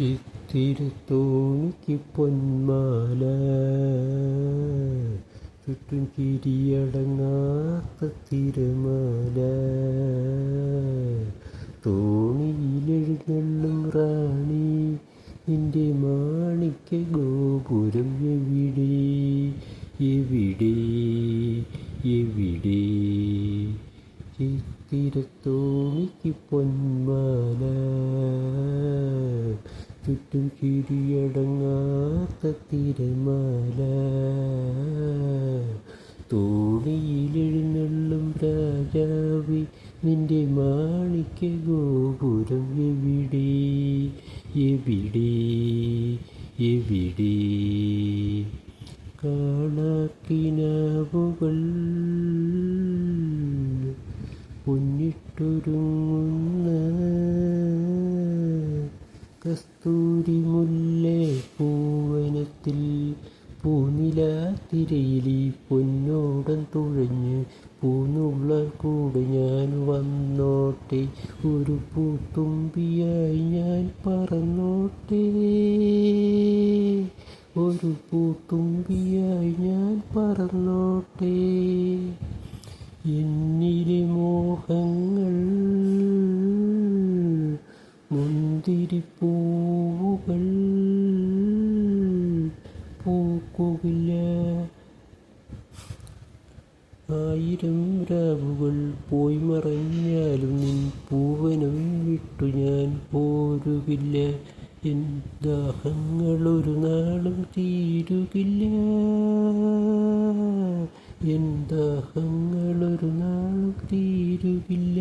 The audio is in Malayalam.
ചിത്തിരത്തോണിക്ക് പൊന്മാല ചുറ്റും ചിരിയടങ്ങാത്ത തിരമാല തോണിയിലെഴുന്നള്ളും റാണി നിന്റെ മാണിക്യ ഗോപുരം എവിടെ എവിടെ എവിടെ ചിത്തിരത്തോണിക്ക് പൊന്മാല ചുറ്റും ചിരിയടങ്ങാത്ത തിരമാല തോണിയിലെഴുന്നള്ളും രാജാവേ നിന്റെ മാണിക്യ ഗോപുരം എവിടെ എവിടെ എവിടെ കാണാക്കിനാവുകൾ പൊന്നിട്ടൊരുങ്ങുന്ന കസ്തൂരി മുല്ലേ പൂവനത്തിൽ പൂനിലാത്തിരയിലി പൊന്നോടം തുഴഞ്ഞ് പൂന്നുള്ളാൽ കൂടെ ഞാൻ വന്നോട്ടെ ഒരു പൂത്തുമ്പിയായി ഞാൻ പറന്നോട്ടെ ഒരു പൂത്തുമ്പിയായി ഞാൻ പറന്നോട്ടെ എന്നിലെ മോഹങ്ങൾ മുന്തിരിപ്പൂവുകൾ പൂക്കുകില്ല ആയിരം രാവുകൾ പോയി മറഞ്ഞാലും നിൻ പൂവനം വിട്ടു ഞാൻ പോരുകില്ല എൻ ദാഹങ്ങളൊരു നാളും തീരുകില്ല എൻ ദാഹങ്ങളൊരു നാളും തീരുകില്ല.